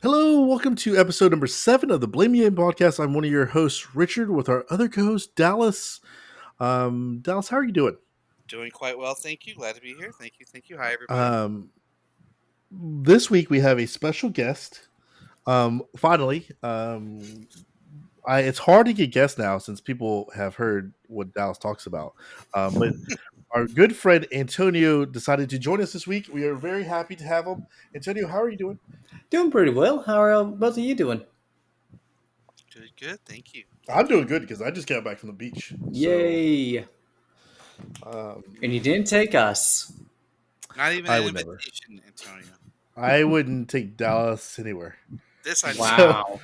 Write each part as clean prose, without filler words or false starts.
Hello, welcome to episode number 7 of the Blame Game podcast. I'm one of your hosts, Richard, with our other co-host, Dallas. Dallas, how are you doing? Doing quite well, thank you. Glad to be here. Thank you, thank you. Hi, everybody. This week we have a special guest. Finally, it's hard to get guests now since people have heard what Dallas talks about. But our good friend Antonio decided to join us this week. We are very happy to have him. Antonio, how are you doing? Doing pretty well. How are both of you doing? Good. Thank you. I'm doing good because I just got back from the beach. Yay! And you didn't take us. Not even I an would never. invitation, Antonio. I wouldn't take Dallas anywhere. This I know. Wow.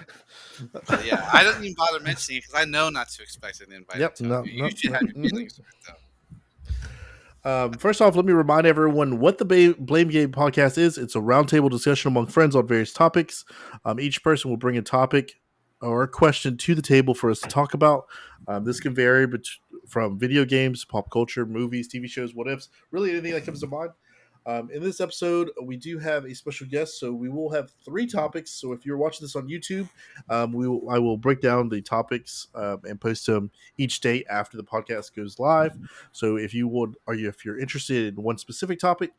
But yeah, I don't even bother mentioning it because I know not to expect an invite. Yep. Antonio. You should have your feelings hurt, though. First off, let me remind everyone what the Blame Game podcast is. It's a roundtable discussion among friends on various topics. Each person will bring a topic or a question to the table for us to talk about. This can vary from video games, pop culture, movies, TV shows, what ifs, really anything that comes to mind. In this episode, we do have a special guest, so we will have 3 topics. So if you're watching this on YouTube, I will break down the topics and post them each day after the podcast goes live. So if you're interested in one specific topic,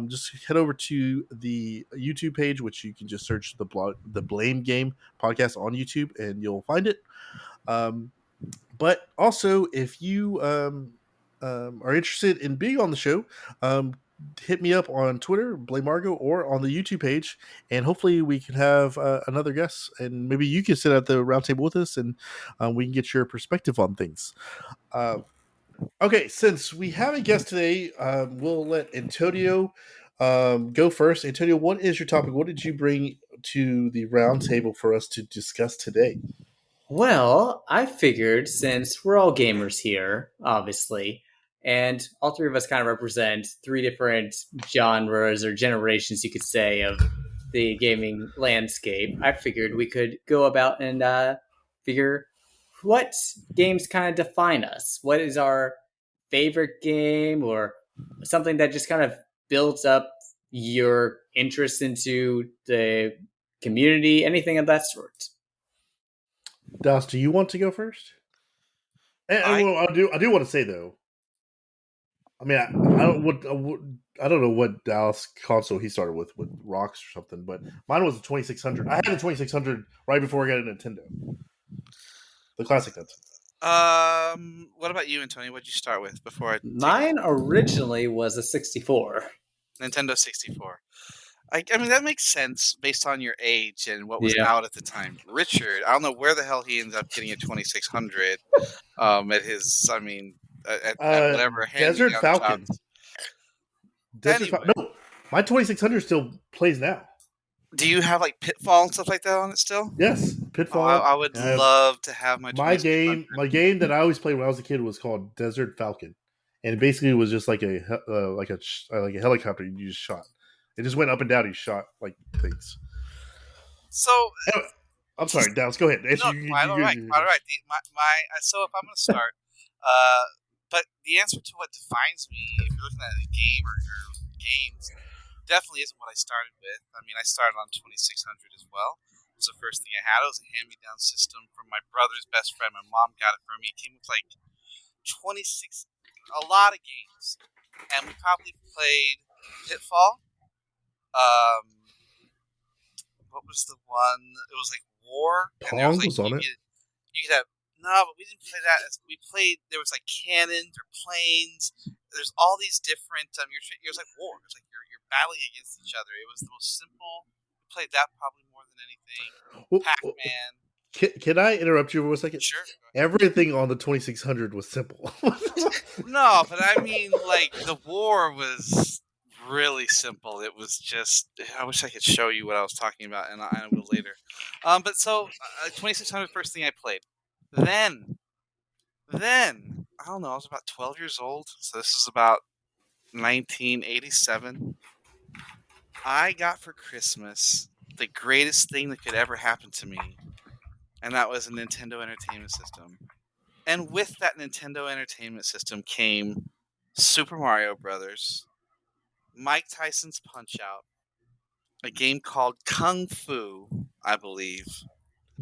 just head over to the YouTube page, which you can just search the Blame Game podcast on YouTube, and you'll find it. But also, if you are interested in being on the show, hit me up on Twitter, Blame Margo, or on the YouTube page, and hopefully we can have another guest, and maybe you can sit at the round table with us, and we can get your perspective on things. Okay, since we have a guest today, we'll let Antonio go first. Antonio, what is your topic? What did you bring to the round table for us to discuss today? Well, I figured since we're all gamers here, obviously, and all 3 of us kind of represent 3 different genres or generations, you could say, of the gaming landscape, I figured we could go about and figure what games kind of define us. What is our favorite game or something that just kind of builds up your interest into the community, anything of that sort. Dallas, do you want to go first? I do want to say though. I mean, I don't know what Dallas console he started with Rocks or something, but mine was a 2600. I had a 2600 right before I got a Nintendo, the classic Nintendo. What about you, Antonio? What'd you start with before I? Mine originally was a 64. Nintendo 64. I mean, that makes sense based on your age and what was out at the time. Richard, I don't know where the hell he ended up getting a 2600 at his, at whatever. Desert Falcon. Anyway. No, my 2600 still plays now. Do you have like Pitfall and stuff like that on it still? Yes, Pitfall. I would love to have my game. My game that I always played when I was a kid was called Desert Falcon, and basically it was just like a helicopter you just shot. It just went up and down. You shot like things. So anyway, I'm sorry, Dallas. Go ahead. No, all right. So if I'm going to start, but the answer to what defines me, if you're looking at a game or games, definitely isn't what I started with. I mean, I started on 2600 as well. It was the first thing I had. It was a hand-me-down system from my brother's best friend. My mom got it for me. It came with like a lot of games, and we probably played Pitfall. What was the one? It was like War. Pong and was on it. You could have but we didn't play that. We played. There was like cannons or planes. There's all these different. It was like war. It's like you're battling against each other. It was the most simple. We played that probably more than anything. Pac-Man. Can I interrupt you for a second? Sure. Everything on the 2600 was simple. No, but I mean, like the war was really simple. It was just, I wish I could show you what I was talking about, and I will later. But so 2600 first thing I played. Then I don't know, I was about 12 years old, so this is about 1987. I got for Christmas the greatest thing that could ever happen to me, and that was a Nintendo Entertainment System. And with that Nintendo Entertainment System came Super Mario Brothers, Mike Tyson's Punch-Out, a game called Kung Fu, I believe.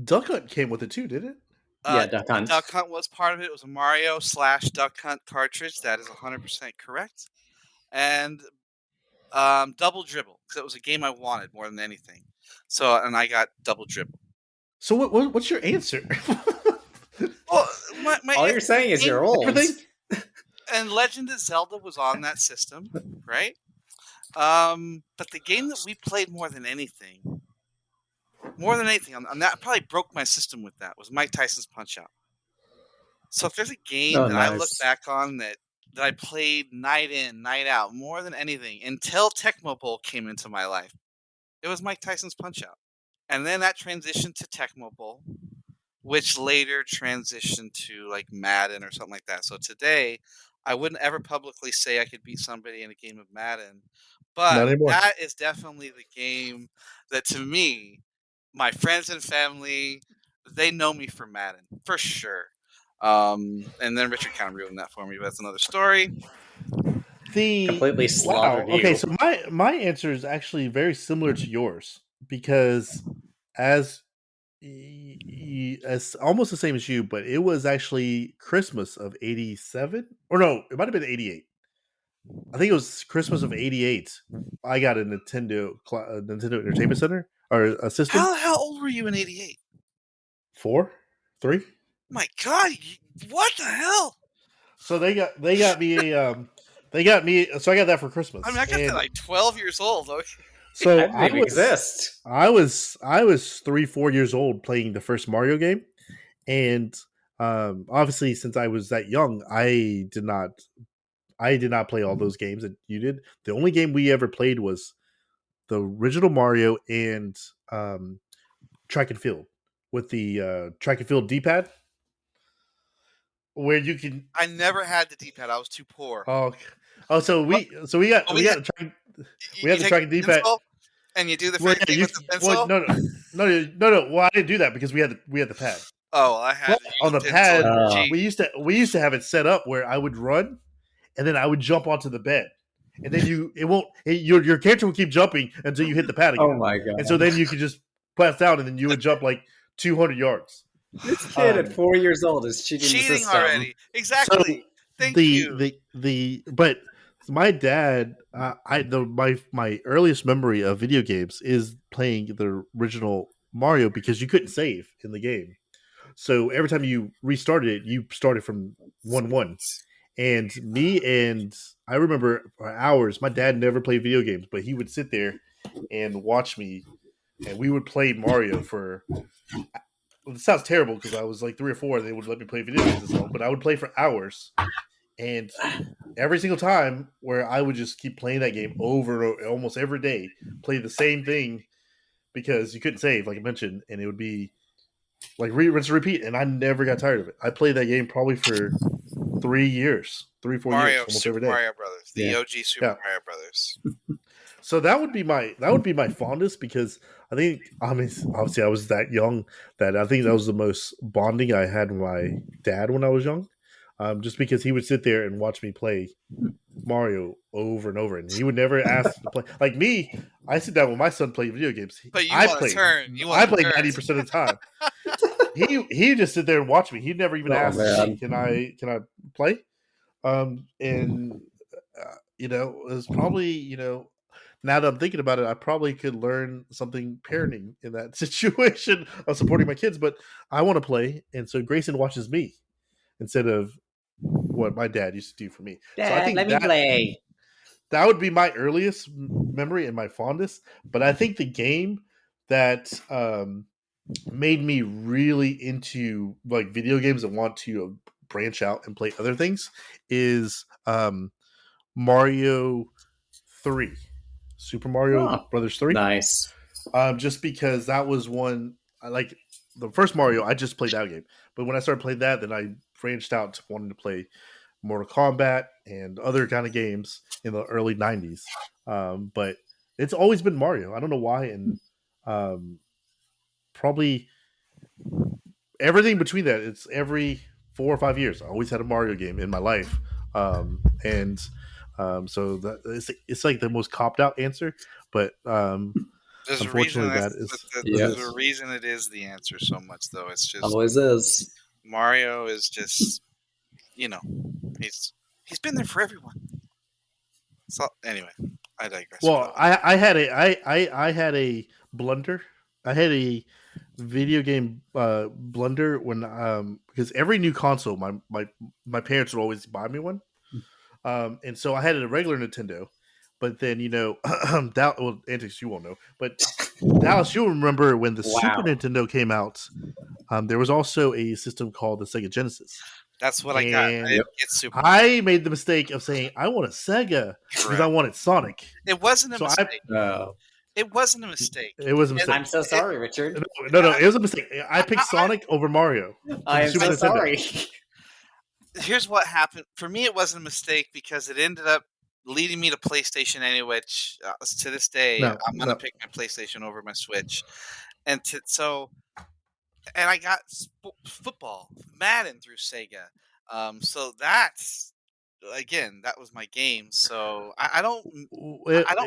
Duck Hunt came with it too, didn't it? Yeah, Duck Hunt. Duck Hunt was part of it. It was a Mario / Duck Hunt cartridge. That is 100% correct. And Double Dribble, because it was a game I wanted more than anything. So, and I got Double Dribble. So what's your answer? Well, all you're saying is you're old. Everything? And Legend of Zelda was on that system, right? But the game that we played more than anything, on that, probably broke my system with that, was Mike Tyson's Punch-Out. So if there's a game that I look back on that I played night in, night out, more than anything, until Tecmo Bowl came into my life, it was Mike Tyson's Punch-Out. And then that transitioned to Tecmo Bowl, which later transitioned to like Madden or something like that. So today, I wouldn't ever publicly say I could beat somebody in a game of Madden, but that is definitely the game that, to me, my friends and family, they know me for Madden, for sure. And then Richard kind of ruined that for me, but that's another story. Completely slaughtered you. Okay, so my answer is actually very similar to yours, because as almost the same as you, but it was actually Christmas of '87, or no, it might have been '88. I think it was Christmas of '88. I got a Nintendo Entertainment Center, or a system. How old were you in '88? 4, 3. My God, what the hell? So they got me a so I got that for Christmas. I mean, I got that like 12 years old. Okay. So that didn't even exist. I was 3-4 years old playing the first Mario game, and obviously since I was that young, I did not play all those games that you did. The only game we ever played was the original Mario and track and field, with the track and field D-pad, where you can. I never had the D-pad. I was too poor. So we got the track and D-pad, and you do the first thing with the pencil. No. Well, I didn't do that because we had the pad. Oh, I had on the pad. We used to have it set up where I would run, and then I would jump onto the bed, and then your character will keep jumping until you hit the pad again. Oh my God! And so then you could just pass down, and then you would jump like 200 yards. This kid at 4 years old is cheating the system already. Exactly. So Thank you. But my dad, my earliest memory of video games is playing the original Mario, because you couldn't save in the game. So every time you restarted it, you started from 1-1. And I remember for hours, my dad never played video games, but he would sit there and watch me, and we would play Mario for. It sounds terrible because I was like 3 or 4, and they would let me play video games and stuff, but I would play for hours. And every single time where I would just keep playing that game over and over, almost every day, play the same thing because you couldn't save, like I mentioned, and it would be like rinse and repeat, and I never got tired of it. I played that game probably for 3 years, 4 years, almost every day. Mario Brothers, the OG Super Mario Brothers. So that would be my fondest, because I think, I mean, obviously I was that young that I think that was the most bonding I had with my dad when I was young, just because he would sit there and watch me play Mario over and over, and he would never ask to play. Like me, I sit down when my son played video games. But I played 90% of the time. He just sit there and watch me. He'd never even ask me, can I play? It was probably, now that I'm thinking about it, I probably could learn something parenting in that situation of supporting my kids, but I want to play. And so Grayson watches me instead of what my dad used to do for me. Dad, so I think let me play. That would be my earliest memory and my fondest. But I think the game that made me really into like video games and want to branch out and play other things is Mario 3. Super Mario Brothers 3. Nice. Just because that was one, like the first Mario, I just played that game. But when I started playing that, then I branched out to wanting to play Mortal Kombat and other kind of games in the early 90s. But it's always been Mario. I don't know why. And probably everything between that, it's every 4 or 5 years. I always had a Mario game in my life. So that it's like the most copped out answer, but There's Unfortunately, a reason that is there's a reason it is the answer so much though. It's just Always is. Mario is just he's been there for everyone. So anyway, I digress. Well, I had a blunder. I had a video game blunder when because every new console my parents would always buy me one. And so I had a regular Nintendo, but then Antix, you won't know, but Dallas, you'll remember when the Super Nintendo came out. There was also a system called the Sega Genesis. That's what I got. I didn't get Super. I made the mistake of saying I want a Sega because I wanted Sonic. It wasn't a mistake. It wasn't a mistake. It was a mistake. I'm so sorry, Richard. No, it was a mistake. I picked Sonic over Mario. I am so sorry. Here's what happened. For me, it wasn't a mistake because it ended up leading me to PlayStation anyway, which to this day, I'm going to pick my PlayStation over my Switch. And I got football, Madden through Sega. So that's, again, that was my game. So I don't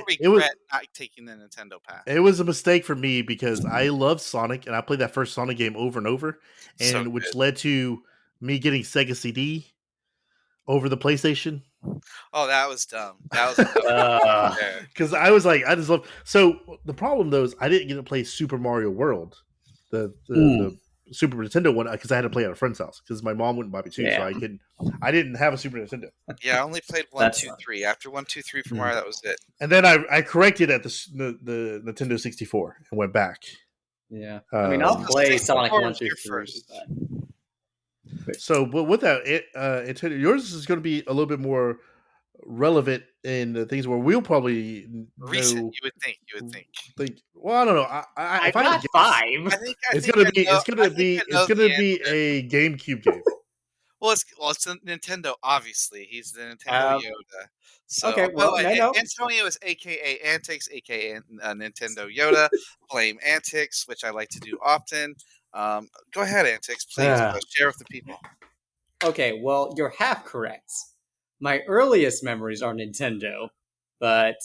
regret not taking the Nintendo path. It was a mistake for me because I loved Sonic and I played that first Sonic game over and over, and which led to me getting Sega CD over the PlayStation. Oh, that was dumb. That was because I was like, I just love. So the problem though is I didn't get to play Super Mario World, the Super Nintendo one, because I had to play at a friend's house because my mom wouldn't buy me two, so I didn't have a Super Nintendo. Yeah, I only played 1, 2, 3. After 1, 2, 3 for Mario, that was it. And then I corrected at the Nintendo 64 and went back. Yeah, I mean I'll play Sonic 1 through 3. So, but with that, Nintendo, yours is going to be a little bit more relevant in the things where we'll probably recent. You would think. Well, I don't know. I got 5. I think it's going to be a GameCube game. Well, it's a Nintendo. Obviously, he's the Nintendo Yoda. So, okay, well, Antonio is AKA Antix, AKA Nintendo Yoda. Blame Antix, which I like to do often. Go ahead, Antix. Please share with the people. Okay, well, you're half correct. My earliest memories are Nintendo, but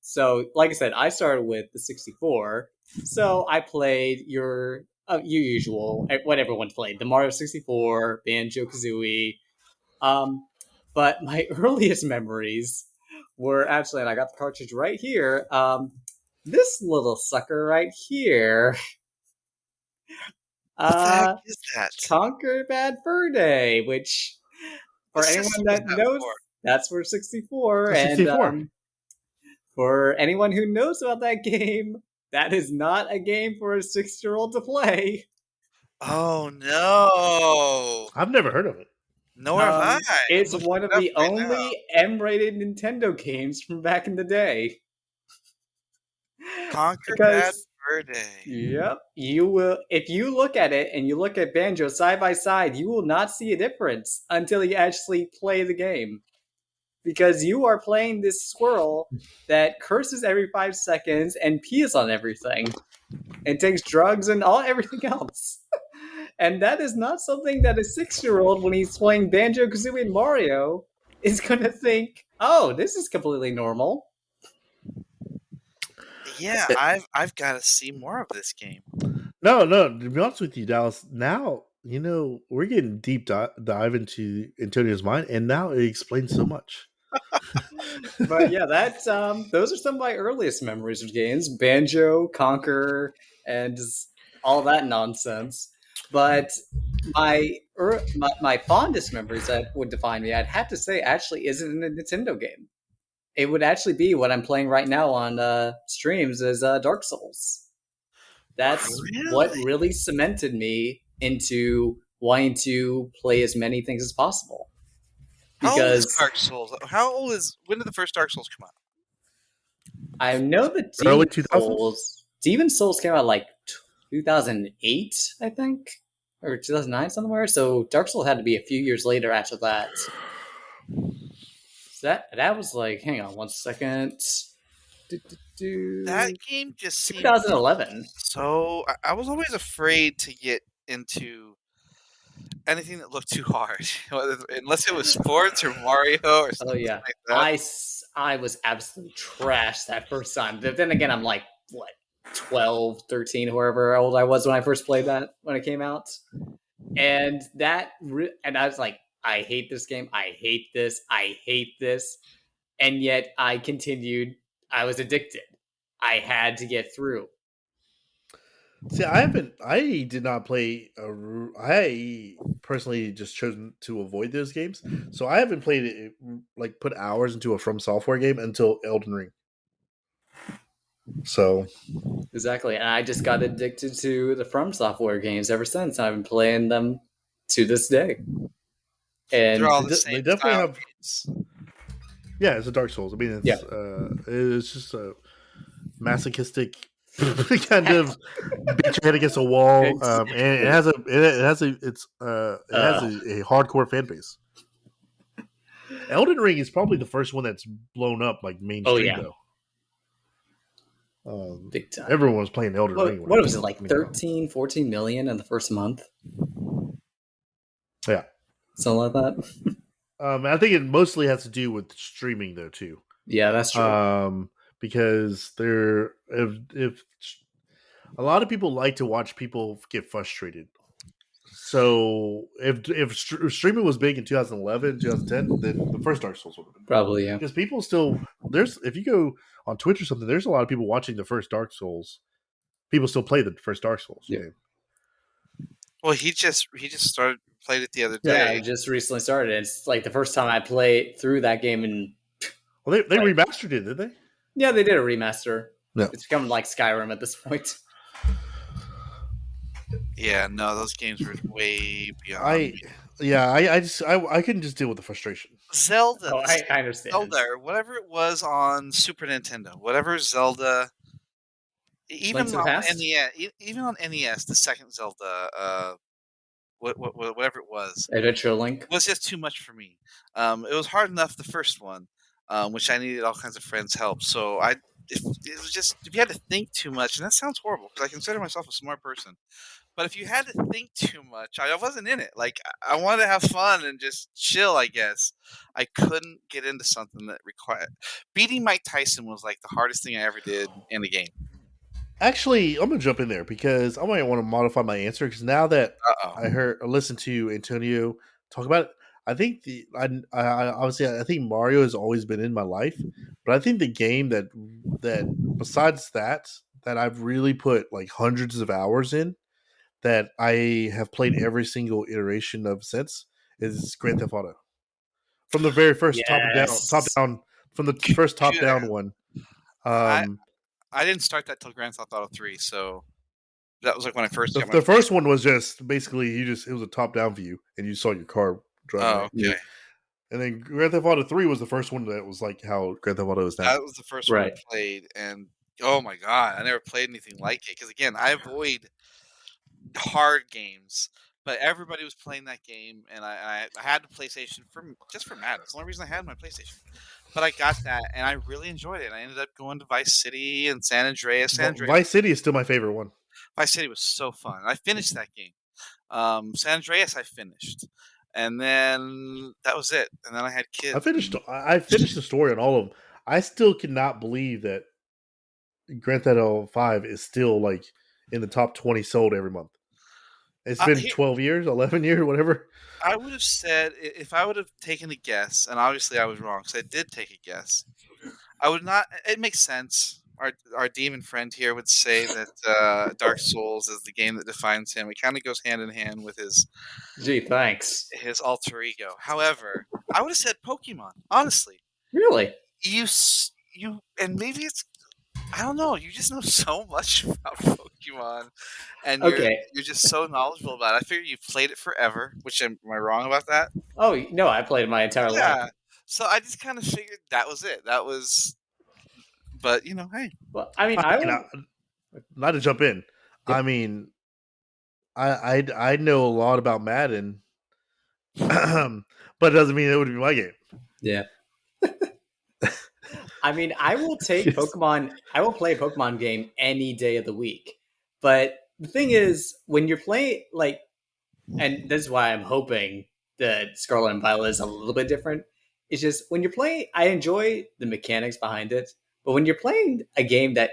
so like I said, I started with the 64. So I played your usual, what everyone played, the Mario 64, Banjo-Kazooie. But my earliest memories were actually, and I got the cartridge right here, this little sucker right here. What the heck is that? Conquer Bad Fur Day, which for anyone that knows, that's for 64. And for anyone who knows about that game, that is not a game for a 6-year-old to play. Oh no! I've never heard of it. Nor have I. It's one of the only M-rated Nintendo games from back in the day. Conquer Bad Fur Day. Yep. You will, if you look at it and you look at Banjo side by side, you will not see a difference until you actually play the game. Because you are playing this squirrel that curses every 5 seconds and pees on everything. And takes drugs and everything else. And that is not something that a 6-year-old, when he's playing Banjo-Kazooie and Mario, is going to think, oh, this is completely normal. Yeah, I've got to see more of this game. No, to be honest with you, Dallas, now, we're getting deep dive into Antonio's mind, and now it explains so much. But yeah, that's those are some of my earliest memories of games. Banjo, Conquer, and all that nonsense. But my fondest memories that would define me, I'd have to say, actually isn't a Nintendo game. It would actually be what I'm playing right now on streams is Dark Souls. That's what really cemented me into wanting to play as many things as possible. Because how old is Dark Souls? When did the first Dark Souls come out? I know that Demon Souls came out like 2008, I think, or 2009 somewhere. So Dark Souls had to be a few years later after that. So that was like, hang on one second. That game just 2011. So I was always afraid to get into anything that looked too hard, unless it was sports or Mario or something. Oh yeah, like that. I was absolutely trashed that first time. But then again, I'm like what, 12, 13, however old I was when I first played that when it came out. And and I was like, I hate this game. I hate this. I hate this. And yet I continued. I was addicted. I had to get through. See, I did not play. I personally just chosen to avoid those games, so I haven't played it like put hours into a From Software game until Elden Ring. So Exactly. And I just got addicted to the From Software games ever since. I've been playing them to this day. And They're all they, the they same definitely style have. games. Yeah, it's a Dark Souls. I mean, it's just a masochistic kind of beat your head against a wall, and it has a hardcore fan base. Elden Ring is probably the first one that's blown up like mainstream though. Big time. Everyone was playing Elden Ring. What was it, like 13, 14 million in the first month? Yeah. Something like that. I think it mostly has to do with streaming though too. Yeah, that's true. Because if a lot of people like to watch people get frustrated. So if streaming was big in 2011, 2010, then the first Dark Souls would have been probably, yeah. Because people still if you go on Twitch or something, there's a lot of people watching the first Dark Souls. People still play the first Dark Souls game. Well, he just played it the other day. Yeah, I just recently started. It's like the first time I played through that game, and well, they remastered it, did they? Yeah, they did a remaster. No. It's becoming like Skyrim at this point. Yeah, no, those games were way beyond. I couldn't just deal with the frustration. Zelda. Oh, I understand. Zelda, or whatever it was on Super Nintendo, whatever Zelda. Even on NES, the second Zelda, whatever it was, Adventure Link, was just too much for me. It was hard enough the first one, which I needed all kinds of friends' help. So if you had to think too much, and that sounds horrible because I consider myself a smart person, but if you had to think too much, I wasn't in it. Like I wanted to have fun and just chill. I guess I couldn't get into something that required beating Mike Tyson was like the hardest thing I ever did in a game. Actually, I'm gonna jump in there because I might want to modify my answer because now that I listened to Antonio talk about it, I think I think Mario has always been in my life, but I think the game that besides that I've really put like hundreds of hours in, that I have played every single iteration of since, is Grand Theft Auto. From the very first top down from the first top down one. I didn't start that till Grand Theft Auto 3, so that was like when I first got the first one was just basically it was a top down view and you saw your car driving. Oh, okay. And then Grand Theft Auto 3 was the first one that was like how Grand Theft Auto is now. That was the first one I played, and oh my god, I never played anything like it because again, I avoid hard games. But everybody was playing that game, and I had the PlayStation just for Madden. It's the only reason I had my PlayStation. But I got that, and I really enjoyed it. I ended up going to Vice City and San Andreas. Vice City is still my favorite one. Vice City was so fun. I finished that game. San Andreas I finished. And then that was it. And then I had kids. I finished the story on all of them. I still cannot believe that Grand Theft Auto 5 is still like in the top 20 sold every month. It's been 12 years, 11 years, whatever. I would have said, if I would have taken a guess, and obviously I was wrong because I did take a guess, I would not. It makes sense. Our demon friend here would say that Dark Souls is the game that defines him. It kind of goes hand in hand with his. Gee, thanks. His alter ego. However, I would have said Pokemon. Honestly, really, you, and maybe it's. I don't know. You just know so much about Pokemon, and you're just so knowledgeable about it. I figure you've played it forever. Which am I wrong about that? Oh no, I played it my entire life. So I just kind of figured that was it. That was. But hey. Well, I mean, not to jump in. Yeah. I mean, I know a lot about Madden, but it doesn't mean it would be my game. Yeah. I mean, I will take Pokemon. I will play a Pokemon game any day of the week. But the thing is, when you're playing, like, and this is why I'm hoping that Scarlet and Violet is a little bit different. It's just when you're playing, I enjoy the mechanics behind it. But when you're playing a game that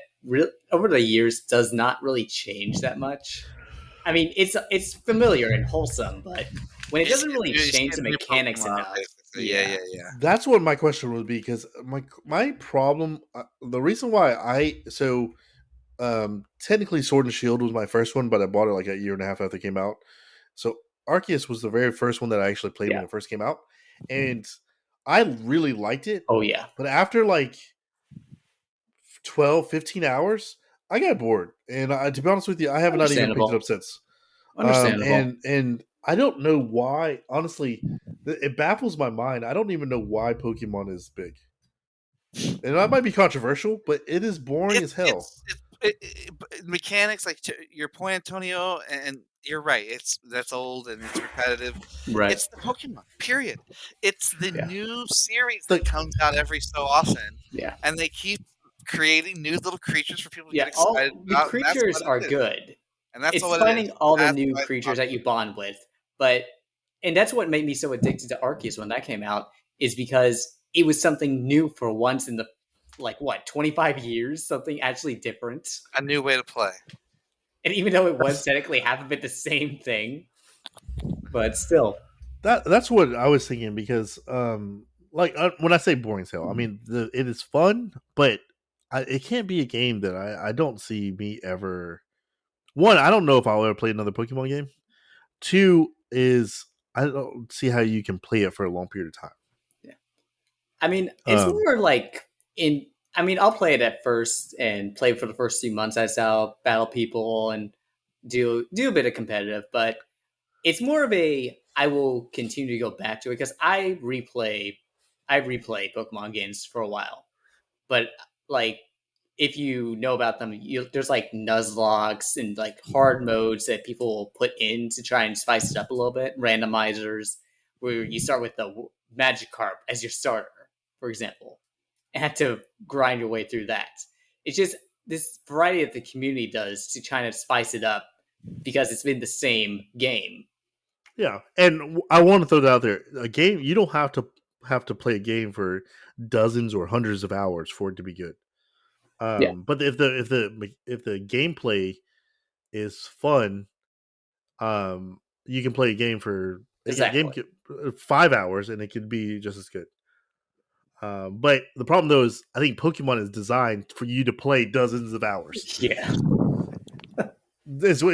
over the years does not really change that much. I mean, it's familiar and wholesome, but when it doesn't really You see change a the new mechanics Pokemon, enough, basically. Yeah, yeah, yeah, yeah. That's what my question would be, because my problem, the reason why technically Sword and Shield was my first one, but I bought it like a year and a half after it came out. So Arceus was the very first one that I actually played yeah, when it first came out, and I really liked it. oh yeah, But after like 12, 15 hours, I got bored, and to be honest with you, I have not even picked it understandable, up since. understandable. And I don't know why. Honestly, it baffles my mind. I don't even know why Pokemon is big, and that might be controversial, but it is boring as hell. Mechanics, like to your point, Antonio, and you're right. That's old and it's repetitive. Right. It's the Pokemon, period. It's the Yeah. new series that The comes out every so often, Yeah. and they keep creating new little creatures for people to get Yeah. excited All the about, and that's creatures what are it is. good. And that's It's what it finding is. all the That's new why it's creatures that popular. you bond with. But and that's what made me so addicted to Arceus when that came out, is because it was something new for once in the 25 years, something actually different. A new way to play. And even though it was that's technically half of it the same thing, but still. that's what I was thinking, because when I say boring as hell, I mean it is fun, but it can't be a game that I don't see me ever. One, I don't know if I'll ever play another Pokemon game. Two is I don't see how you can play it for a long period of time. Yeah. I mean, it's Um, more like in. I mean, I'll play it at first and play for the first 2 months as I'll battle people and do a bit of competitive, but it's more of a I will continue to go back to it because I replay Pokemon games for a while. But like if you know about them, there's like Nuzlockes and like hard modes that people will put in to try and spice it up a little bit, randomizers where you start with the Magikarp as your starter, for example, and have to grind your way through that. It's just this variety that the community does to kind of spice it up because it's been the same game. yeah, and I want to throw that out there. A game, you don't have to play a game for dozens or hundreds of hours for it to be good. Yeah, But if the gameplay is fun, you can play a game for a game exactly. 5 hours and it could be just as good. But the problem though is I think Pokemon is designed for you to play dozens of hours. Yeah,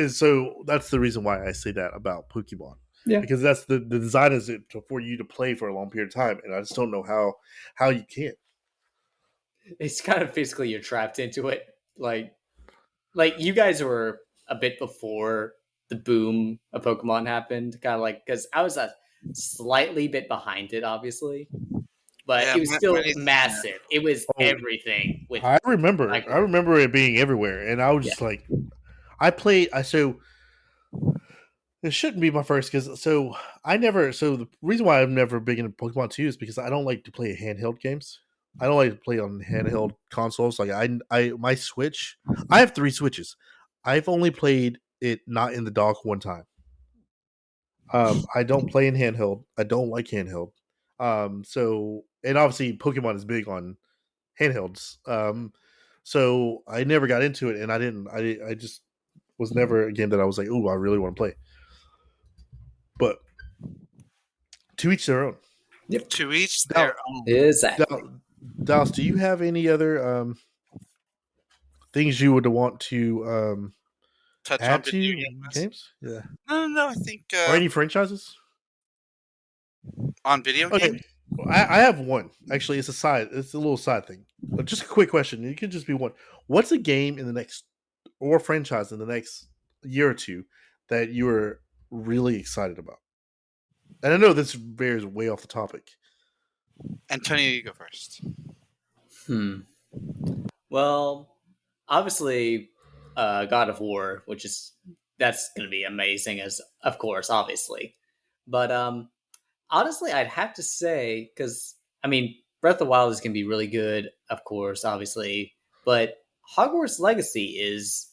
So that's the reason why I say that about Pokemon, yeah. because that's the design is for you to play for a long period of time, and I just don't know how you can. It's kind of basically you're trapped into it. Like you guys were a bit before the boom of Pokemon happened, kind of like because I was a slightly bit behind it, obviously, but Yeah, it was mine still is. Yeah. massive. It was Oh, everything with I remember. I Michael. remember it being everywhere, and I was Yeah, just like, I played. I so It shouldn't be my first, because I never. So the reason why I'm never big into Pokemon 2 is because I don't like to play handheld games. I don't like to play on handheld consoles. Like my Switch, I have 3 Switches. I've only played it not in the dock one time. I don't play in handheld. I don't like handheld. And obviously Pokemon is big on handhelds. So I never got into it, and I didn't. I just was never a game that I was like, oh, I really want to play. But to each their own. To each Now, their own. exactly. Dallas, do you have any other things you would want to Touch on add video to games. games? Yeah, No, no, no. I think or any franchises? on video Okay, games. I have one. Actually, it's a little side thing. Just a quick question. It could just be one. What's a game in the next, or franchise in the next year or two, that you are really excited about? And I know this bears way off the topic. Antonio, you go first. Hmm. Well, obviously, God of War, which is that's going to be amazing, as of course, obviously. But honestly, I'd have to say because I mean, Breath of the Wild is going to be really good, of course, obviously. But Hogwarts Legacy is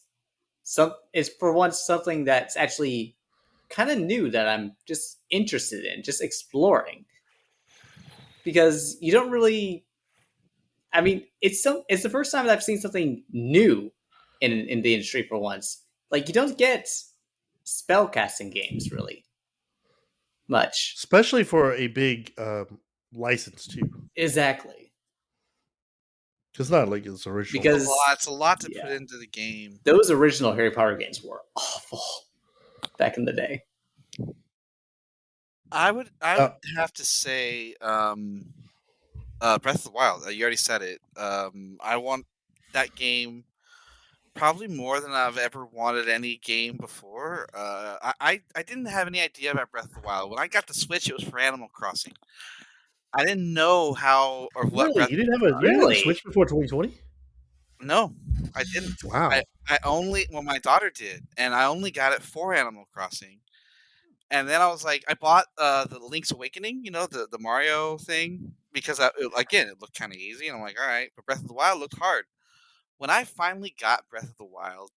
for once something that's actually kind of new that I'm just interested in, just exploring because you don't really I mean, it's the first time that I've seen something new in the industry for once. Like you don't get spellcasting games really much. especially for a big license too. Exactly. It's not like it's original. Because It's a lot to yeah. put into the game. Those original Harry Potter games were awful back in the day. I would have to say Breath of the Wild. You already said it. I want that game probably more than I've ever wanted any game before. I didn't have any idea about Breath of the Wild. When I got the Switch, it was for Animal Crossing. I didn't know how or what Really, Breath. you didn't have a Switch before 2020? No, I didn't. Wow. I only my daughter did, and I only got it for Animal Crossing. And then I was like, I bought the Link's Awakening, the Mario thing, because again, it looked kind of easy, and I'm like, all right, but Breath of the Wild looked hard. When I finally got Breath of the Wild,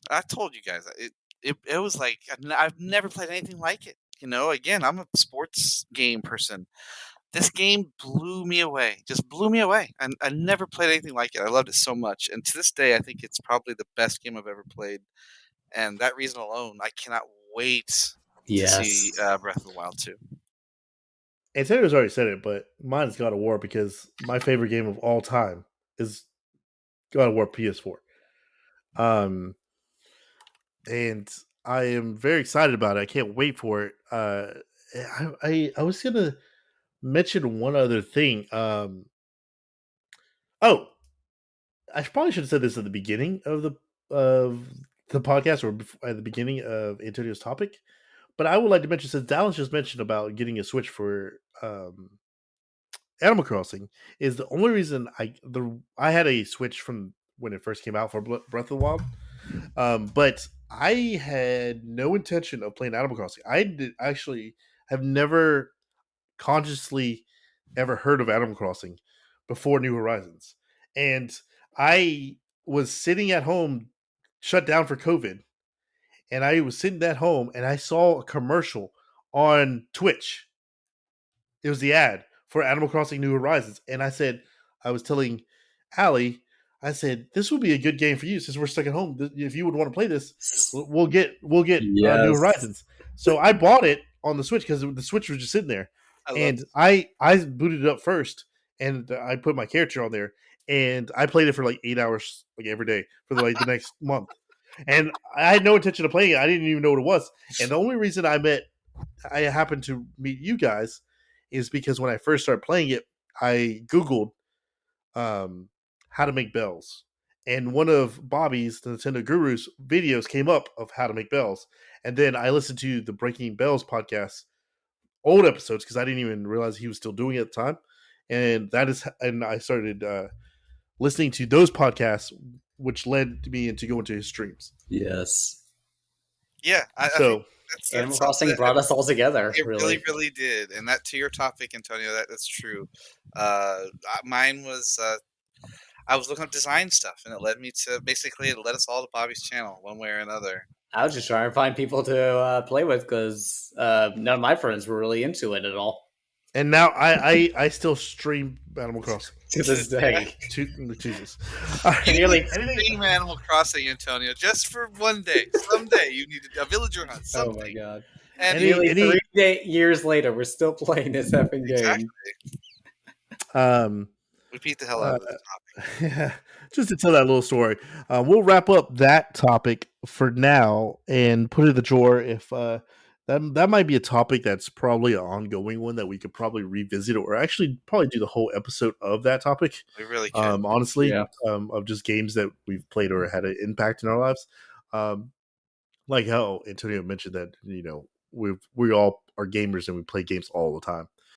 I told you guys it was like I've never played anything like it. Again, I'm a sports game person. This game blew me away, just blew me away. I never played anything like it. I loved it so much, and to this day, I think it's probably the best game I've ever played. And that reason alone, I cannot wait to see Breath of the Wild 2. Antonio's already said it, but mine is God of War because my favorite game of all time is God of War PS4. And I am very excited about it. I can't wait for it. I was gonna mention one other thing. Oh, I probably should have said this at the beginning of the podcast or at the beginning of Antonio's topic. But I would like to mention, since Dallas just mentioned about getting a Switch for Animal Crossing, is the only reason I had a Switch from when it first came out for Breath of the Wild. But I had no intention of playing Animal Crossing. Actually have never consciously ever heard of Animal Crossing before New Horizons. And I was sitting at home, shut down for COVID, and I was sitting at home and I saw a commercial on Twitch. It was the ad for Animal Crossing New Horizons. And I was telling Allie, I said, this would be a good game for you since we're stuck at home. If you would want to play this, we'll get New Horizons. So I bought it on the Switch because the Switch was just sitting there. I booted it up first and I put my character on there and I played it for like 8 hours like every day for like the next month. And I had no intention of playing it. I didn't even know what it was. And the only reason I happened to meet you guys is because when I first started playing it, I Googled how to make bells. And one of Bobby's, the Nintendo Guru's videos came up of how to make bells. And then I listened to the Breaking Bells podcast, old episodes, because I didn't even realize he was still doing it at the time. And I started listening to those podcasts, which led me into going to his streams. Yes. Yeah. I think Animal Crossing brought us all together. It really did. And that, to your topic, Antonio, that's true. Mine was I was looking up design stuff, and it led us all to Bobby's channel one way or another. I was just trying to find people to play with because none of my friends were really into it at all. And now I still stream Animal Crossing to this day. Jesus. Stream Animal Crossing, Antonio, just for one day. Someday you need a villager hunt. Something. Oh my god! And nearly 3 years later, we're still playing this effing game. Repeat the hell out of this topic. Yeah, just to tell that little story. We'll wrap up that topic for now and put it in the drawer. If that might be a topic that's probably an ongoing one that we could probably revisit, or actually probably do the whole episode of that topic. We really can. Honestly, of just games that we've played or had an impact in our lives. Like how Antonio mentioned that we all are gamers and we play games all the time.